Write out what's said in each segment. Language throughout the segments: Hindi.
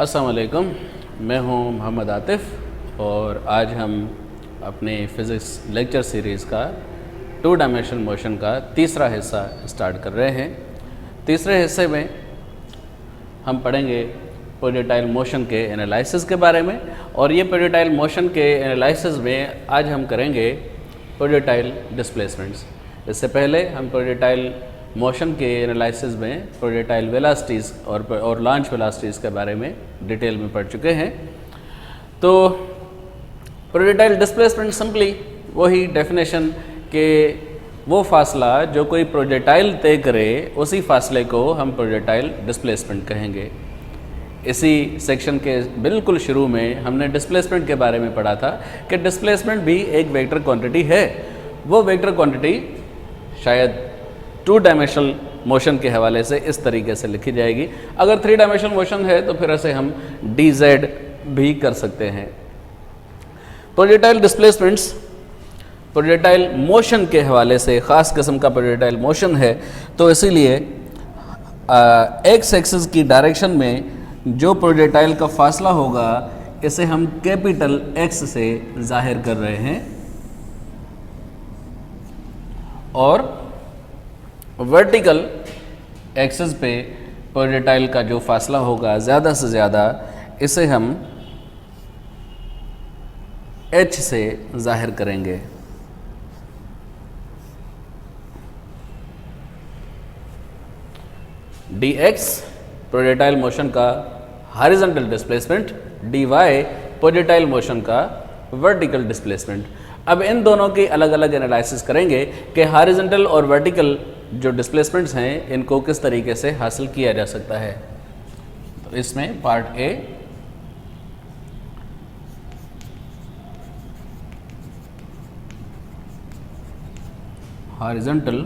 अस्सलाम वालेकुम, मैं हूं मोहम्मद आतिफ़ और आज हम अपने फ़िज़िक्स लेक्चर सीरीज़ का 2 डायमेंशनल मोशन का तीसरा हिस्सा स्टार्ट कर रहे हैं। तीसरे हिस्से में हम पढ़ेंगे प्रोजेक्टाइल मोशन के एनालिसिस के बारे में, और ये प्रोजेक्टाइल मोशन के एनालिसिस में आज हम करेंगे प्रोजेक्टाइल डिस्प्लेसमेंट्स। इससे पहले हम प्रोजेक्टाइल मोशन के एनालिसिस में प्रोजेक्टाइल वेलोसिटीज़ और लॉन्च वेलोसिटीज़ के बारे में डिटेल में पढ़ चुके हैं। तो प्रोजेक्टाइल डिस्प्लेसमेंट सिंपली वही डेफिनेशन के वो फासला जो कोई प्रोजेक्टाइल तय करे, उसी फासले को हम प्रोजेक्टाइल डिस्प्लेसमेंट कहेंगे। इसी सेक्शन के बिल्कुल शुरू में हमने डिस्प्लेसमेंट के बारे में पढ़ा था कि डिस्प्लेसमेंट भी एक वेक्टर क्वांटिटी है। वो वेक्टर क्वांटिटी शायद 2 डायमेंशनल मोशन के हवाले से इस तरीके से लिखी जाएगी। अगर 3 डायमेंशनल मोशन है तो फिर ऐसे हम dz भी कर सकते हैं। प्रोजेक्टाइल डिस्प्लेसमेंट्स प्रोजेक्टाइल मोशन के हवाले से ख़ास किस्म का प्रोजेक्टाइल मोशन है, तो इसीलिए एक्स एक्सिस की डायरेक्शन में जो प्रोजेक्टाइल का फासला होगा इसे हम कैपिटल एक्स से जाहिर कर रहे हैं, और वर्टिकल एक्सिस पे प्रोजेक्टाइल का जो फासला होगा ज़्यादा से ज़्यादा इसे हम h से जाहिर करेंगे। dx प्रोजेक्टाइल मोशन का horizontal displacement, dy projectile motion का वर्टिकल डिस्प्लेसमेंट। अब इन दोनों की अलग अलग एनालिसिस करेंगे कि हॉरिजॉन्टल और वर्टिकल जो डिस्प्लेसमेंट्स हैं इनको किस तरीके से हासिल किया जा सकता है। तो इसमें part A horizontal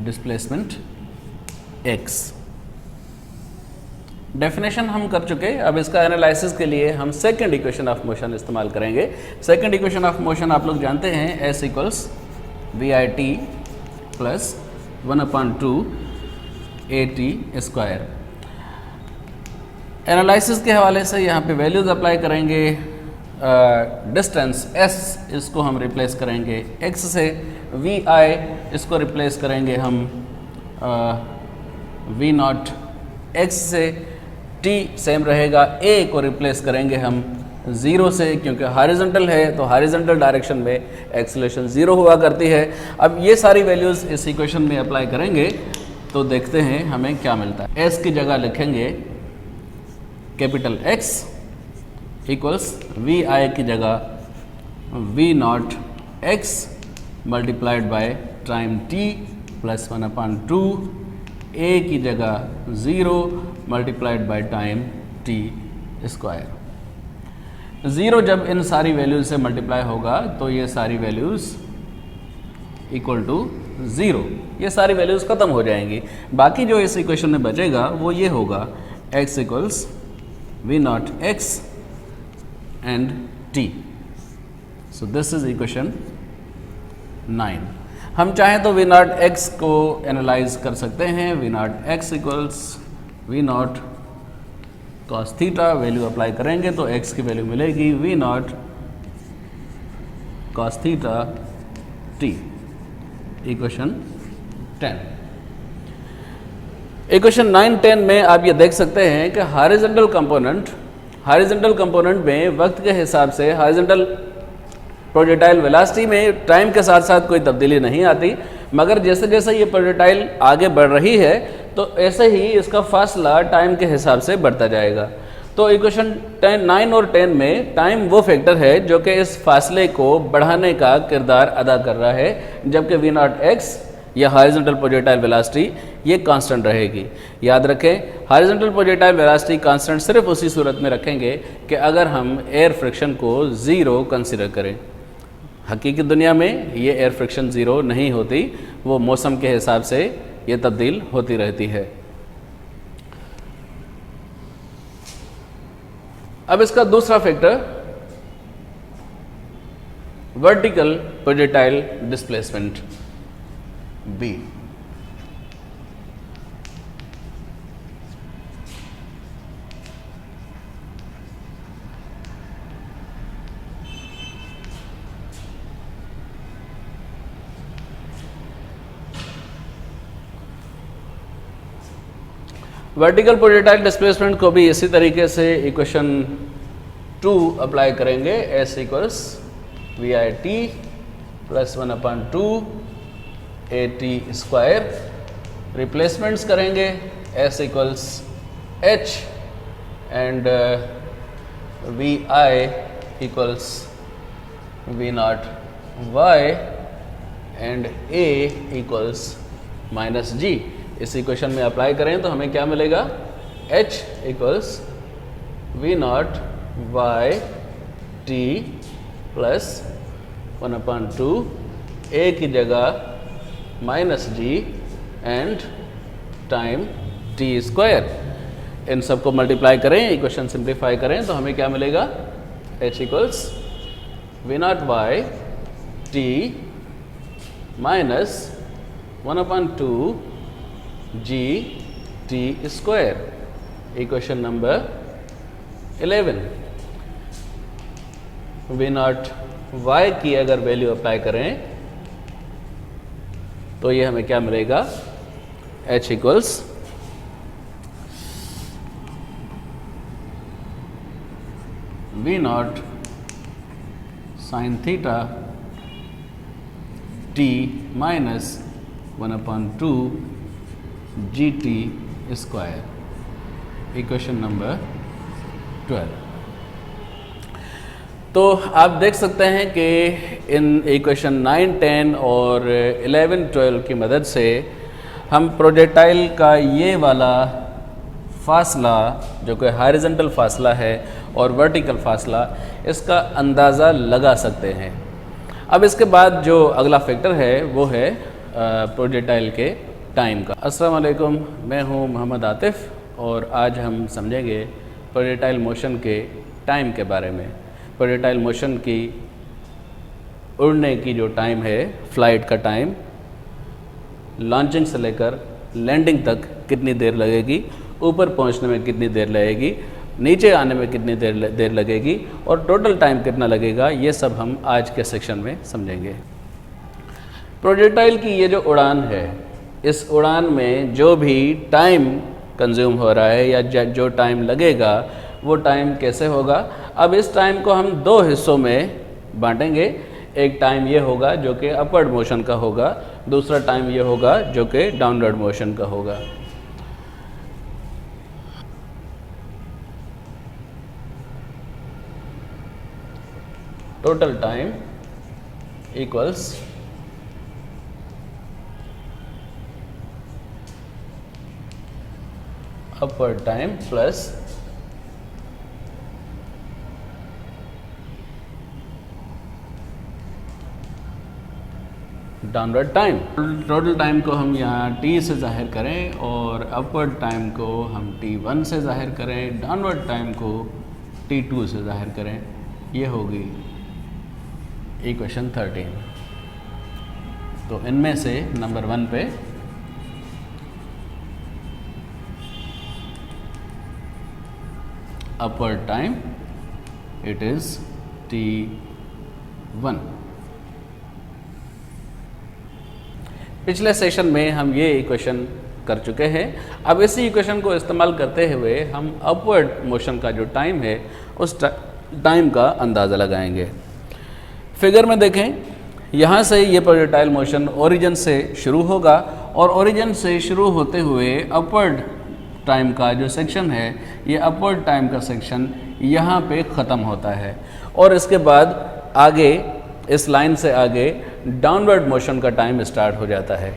displacement x। Definition हम कर चुके। अब इसका एनालिसिस के लिए हम सेकंड इक्वेशन ऑफ मोशन इस्तेमाल करेंगे। सेकंड इक्वेशन ऑफ मोशन आप लोग जानते हैं, s equals v i t plus 1/2 at square. Analysis के हवाले से यहाँ पे वैल्यूज़ अप्लाई करेंगे। डिस्टेंस s इसको हम रिप्लेस करेंगे x से, वी आई इसको रिप्लेस करेंगे हम वी नॉट x से, t सेम रहेगा, a को रिप्लेस करेंगे हम 0 से, क्योंकि हॉरिजॉन्टल है तो हॉरिजॉन्टल डायरेक्शन में एक्सेलरेशन 0 हुआ करती है। अब ये सारी वैल्यूज़ इस इक्वेशन में अप्लाई करेंगे तो देखते हैं हमें क्या मिलता है। s की जगह लिखेंगे capital X equals v i की जगह v naught x multiplied by time t plus 1/2, a की जगह 0 multiplied by time t square. 0 जब इन सारी वैल्यूज से मल्टीप्लाई होगा तो ये सारी वैल्यूज़ इक्वल टू 0, ये सारी वैल्यूज़ ख़त्म हो जाएंगी। बाकी जो इस इक्वेशन में बचेगा वो ये होगा x equals we naught x and t। So this is equation 9। हम चाहें तो वी नॉट एक्स को एनालाइज कर सकते हैं। V naught x equals we naught cos theta, value apply करेंगे तो एक्स की वैल्यू मिलेगी v naught cos theta t. Equation 10। Equation 9, 10 में आप ये देख सकते हैं कि हॉरिजॉन्टल कंपोनेंट में वक्त के हिसाब से हॉरिजॉन्टल प्रोजेक्टाइल वेलोसिटी में टाइम के साथ साथ कोई तब्दीली नहीं आती, मगर जैसे जैसे ये प्रोजेक्टाइल आगे बढ़ रही है तो ऐसे ही इसका फासला टाइम के हिसाब से बढ़ता जाएगा। तो इक्वेशन 9 और 10 में टाइम वो फैक्टर है जो कि इस फासले को बढ़ाने का किरदार अदा कर रहा है, जबकि वी नॉट एक्स या हॉरिजॉन्टल प्रोजेक्टाइल वेलोसिटी ये कांस्टेंट रहेगी। याद रखें, हॉरिजॉन्टल प्रोजेक्टाइल वेलोसिटी कांस्टेंट सिर्फ उसी सूरत में रखेंगे कि अगर हम एयर फ्रिक्शन को 0 कंसिडर करें। हकीकी दुनिया में ये एयर फ्रिक्शन 0 नहीं होती, वो मौसम के हिसाब से ये तब्दील होती रहती है। अब इसका दूसरा factor vertical projectile displacement B। Vertical projectile displacement को भी इसी तरीके से इक्वेशन 2 अप्लाई करेंगे। S equals v i t plus 1/2 AT square. Replacements करेंगे S equals H and v i equals we naught Y and A equals minus G। इस इक्वेशन में अप्लाई करें तो हमें क्या मिलेगा? H equals we naught Y T plus 1/2 A की जगह minus G and time T square. इन सबको मल्टीप्लाई करें, इक्वेशन सिंप्लीफाई करें तो हमें क्या मिलेगा? H equals we naught Y T minus 1/2 G T square. Equation number 11। V naught Y की अगर वैल्यू अप्लाई करें तो ये हमें क्या मिलेगा? H equals we not sine theta T minus 1/2 GT square. Equation number 12। तो आप देख सकते हैं कि इन इक्वेशन 9, 10 और 11, 12 की मदद से हम प्रोजेक्टाइल का ये वाला फासला जो कि हॉरिजॉन्टल फासला है और वर्टिकल फासला, इसका अंदाज़ा लगा सकते हैं। अब इसके बाद जो अगला फैक्टर है वो है प्रोजेक्टाइल के टाइम का। अस्सलाम वालेकुम, मैं हूं मोहम्मद आतिफ़ और आज हम समझेंगे प्रोजेक्टाइल मोशन के टाइम के बारे में। प्रोजेक्टाइल मोशन की उड़ने की जो टाइम है, फ्लाइट का टाइम, लॉन्चिंग से लेकर लैंडिंग तक कितनी देर लगेगी, ऊपर पहुंचने में कितनी देर लगेगी, नीचे आने में कितनी देर लगेगी और टोटल टाइम कितना लगेगा, ये सब हम आज के सेक्शन में समझेंगे। प्रोजेक्टाइल की ये जो उड़ान है, इस उड़ान में जो भी टाइम कंज्यूम हो रहा है या जो टाइम लगेगा वो टाइम कैसे होगा? अब इस टाइम को हम दो हिस्सों में बांटेंगे। एक टाइम ये होगा जो कि अपवर्ड मोशन का होगा, दूसरा टाइम ये होगा जो कि डाउनवर्ड मोशन का होगा। Total time equals upward time plus downward time. Total time को हम यहाँ T से ज़ाहिर करें और अपवर्ड टाइम को हम T1 से ज़ाहिर करें, डाउनवर्ड टाइम को T2 से ज़ाहिर करें। ये होगी इक्वेशन 13। तो इनमें से नंबर 1 पे upward time it is T1। पिछले सेशन में हम ये इक्वेशन कर चुके हैं। अब इसी इक्वेशन को इस्तेमाल करते हुए हम अपवर्ड मोशन का जो टाइम है उस टाइम का अंदाज़ा लगाएंगे। फिगर में देखें, यहाँ से ये प्रोजेक्टाइल मोशन ओरिजिन से शुरू होगा और ओरिजिन से शुरू होते हुए अपवर्ड टाइम का जो सेक्शन है, ये अपवर्ड टाइम का सेक्शन यहाँ पे ख़त्म होता है और इसके बाद आगे इस लाइन से आगे डाउनवर्ड मोशन का टाइम स्टार्ट हो जाता है।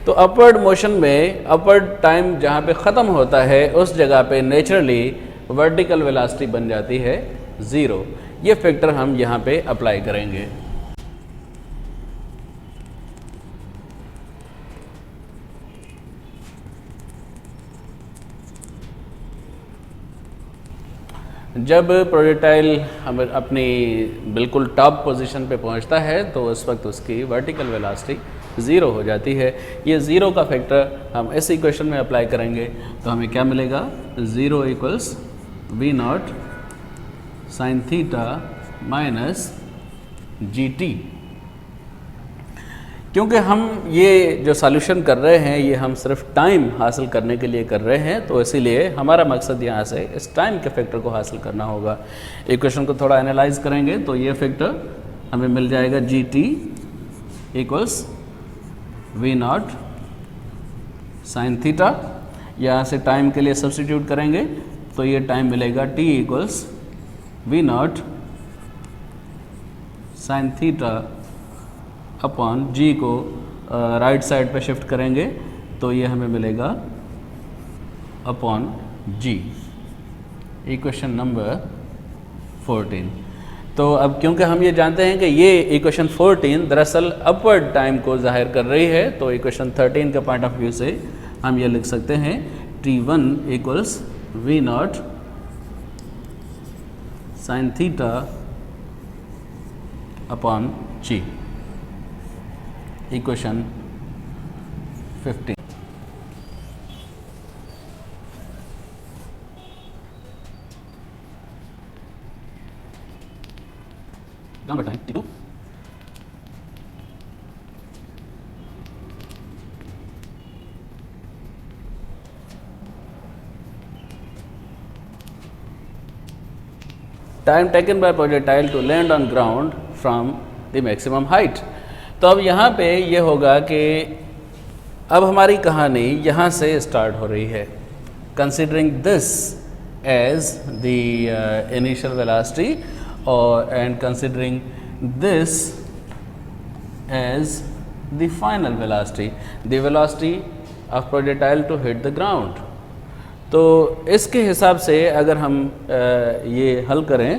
तो अपवर्ड मोशन में अपवर्ड टाइम जहाँ पे ख़त्म होता है उस जगह पे नेचुरली वर्टिकल वेलोसिटी बन जाती है 0। ये फैक्टर हम यहाँ पे अप्लाई करेंगे। जब प्रोजेक्टाइल हम अपनी बिल्कुल टॉप पोजीशन पे पहुंचता है तो उस वक्त उसकी वर्टिकल वेलोसिटी ज़ीरो हो जाती है। ये ज़ीरो का फैक्टर हम इस इक्वेशन में अप्लाई करेंगे तो हमें क्या मिलेगा, zero equals we not sine theta minus G T. क्योंकि हम ये जो सॉल्यूशन कर रहे हैं ये हम सिर्फ टाइम हासिल करने के लिए कर रहे हैं, तो इसीलिए हमारा मकसद यहाँ से इस टाइम के फैक्टर को हासिल करना होगा। इक्वेशन को थोड़ा एनालाइज करेंगे तो ये फैक्टर हमें मिल जाएगा G T equals we not sine theta. यहाँ से टाइम के लिए सब्सटीट्यूट करेंगे तो ये टाइम मिलेगा T equals we not sine theta upon G को राइट साइड पे शिफ्ट करेंगे तो ये हमें मिलेगा अपॉन जी। Equation number 14। तो अब क्योंकि हम ये जानते हैं कि ये इक्वेशन 14 दरअसल अपवर्ड टाइम को जाहिर कर रही है, तो इक्वेशन 13 के पॉइंट ऑफ व्यू से हम ये लिख सकते हैं T1 equals we not sine theta upon g. Equation 15। Number time T2 time taken by projectile to land on ground from the maximum height. तो अब यहाँ पे ये होगा कि अब हमारी कहानी यहाँ से स्टार्ट हो रही है। Considering this as the initial velocity और and considering this as the final velocity, the velocity of projectile to hit the ground. तो इसके हिसाब से अगर हम ये हल करें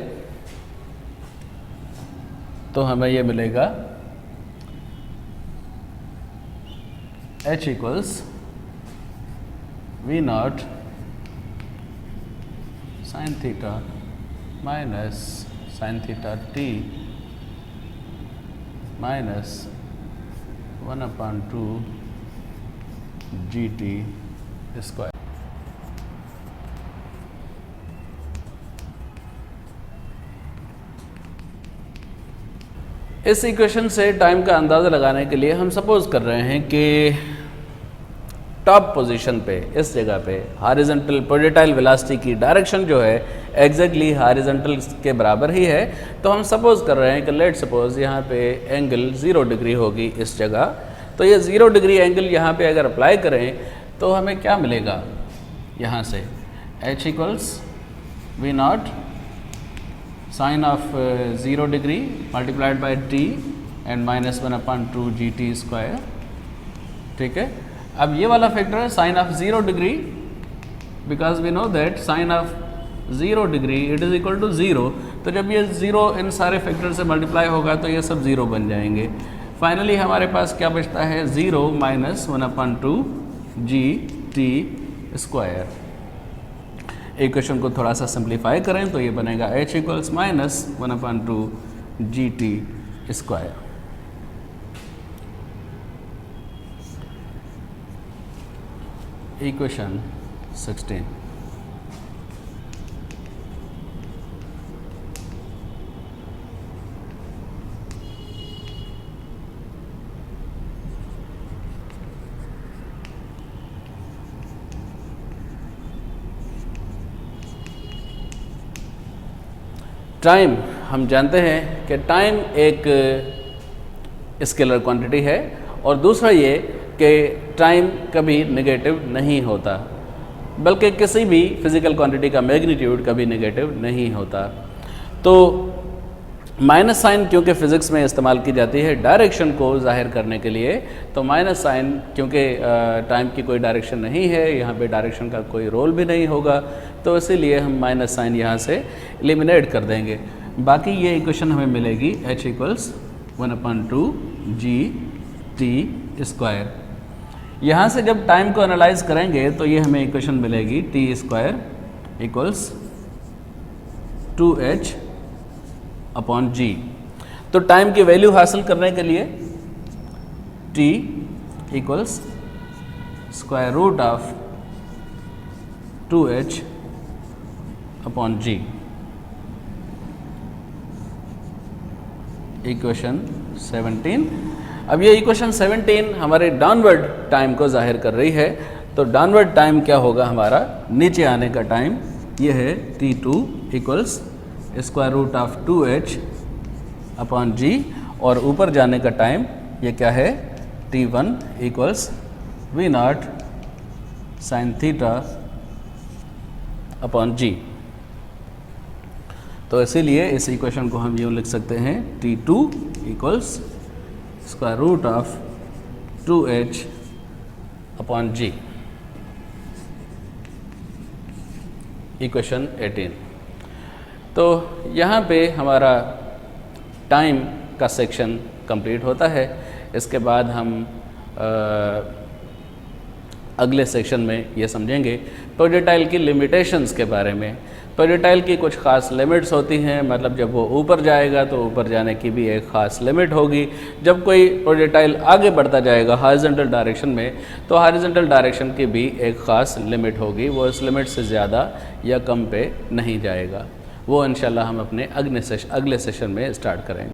तो हमें ये मिलेगा h equals we not sine theta minus sine theta t minus 1/2 gt square. इस इक्वेशन से टाइम का अंदाज़ा लगाने के लिए हम सपोज कर रहे हैं कि टॉप पोजीशन पे इस जगह पे हॉरिजॉन्टल प्रोजेक्टाइल वेलोसिटी की डायरेक्शन जो है एग्जैक्टली हॉरिजॉन्टल के बराबर ही है। तो हम सपोज कर रहे हैं कि लेट सपोज यहाँ पे एंगल 0 डिग्री होगी इस जगह। तो ये 0 डिग्री एंगल यहाँ पे अगर अप्लाई करें तो हमें क्या मिलेगा, यहाँ से h equals we not sine of 0 degree multiplied by t and minus 1/2 gt square. ठीक है, अब ये वाला फैक्टर है sine of 0 degree, because we know that sine of 0 degree it is equal to 0। तो जब ये 0 इन सारे फैक्टर से मल्टीप्लाई होगा तो ये सब 0 बन जाएंगे। फाइनली हमारे पास क्या बचता है, 0 माइनस 1/2 gt स्क्वायर। इक्वेशन को थोड़ा सा सिंप्लीफाई करें तो ये बनेगा h equals minus 1/2 gt square. Equation 16। Time, हम जानते हैं कि टाइम एक स्केलर क्वांटिटी है और दूसरा ये कि टाइम कभी नेगेटिव नहीं होता, बल्कि किसी भी फिज़िकल क्वांटिटी का मैग्नीट्यूड कभी नेगेटिव नहीं होता। तो माइनस साइन क्योंकि फ़िज़िक्स में इस्तेमाल की जाती है डायरेक्शन को जाहिर करने के लिए, तो माइनस साइन क्योंकि टाइम की कोई डायरेक्शन नहीं है, यहाँ पे डायरेक्शन का कोई रोल भी नहीं होगा, तो इसीलिए हम माइनस साइन यहाँ से एलिमिनेट कर देंगे। बाकी ये इक्वेशन हमें मिलेगी h इक्वल्स 1/2 gt स्क्वायर। यहाँ से जब टाइम को एनालाइज करेंगे तो ये हमें इक्वेशन मिलेगी t² इक्वल्स 2h/g। तो टाइम की वैल्यू हासिल करने के लिए t equals square root of 2h/g। Equation 17। अब ये इक्वेशन 17 हमारे डाउनवर्ड टाइम को जाहिर कर रही है। तो डाउनवर्ड टाइम क्या होगा हमारा, नीचे आने का टाइम ये है t2 equals square root of 2h/g, और ऊपर जाने का टाइम ये क्या है, t1 equals v0 sin θ/g। तो इसीलिए इस इक्वेशन को हम यूँ लिख सकते हैं t2 equals square root of 2h/g। Equation 18। तो यहाँ पे हमारा टाइम का सेक्शन कंप्लीट होता है। इसके बाद हम अगले सेक्शन में ये समझेंगे प्रोजेक्टाइल की लिमिटेशंस के बारे में। प्रोजेक्टाइल की कुछ ख़ास लिमिट्स होती हैं, मतलब जब वो ऊपर जाएगा तो ऊपर जाने की भी एक ख़ास लिमिट होगी। जब कोई प्रोजेक्टाइल आगे बढ़ता जाएगा हॉरिजॉन्टल डायरेक्शन में, तो हॉरिजॉन्टल डायरेक्शन की भी एक ख़ास लिमिट होगी, वो इस लिमिट से ज़्यादा या कम पे नहीं जाएगा। वो इंशाल्लाह हम अपने अगले सेशन में स्टार्ट करेंगे।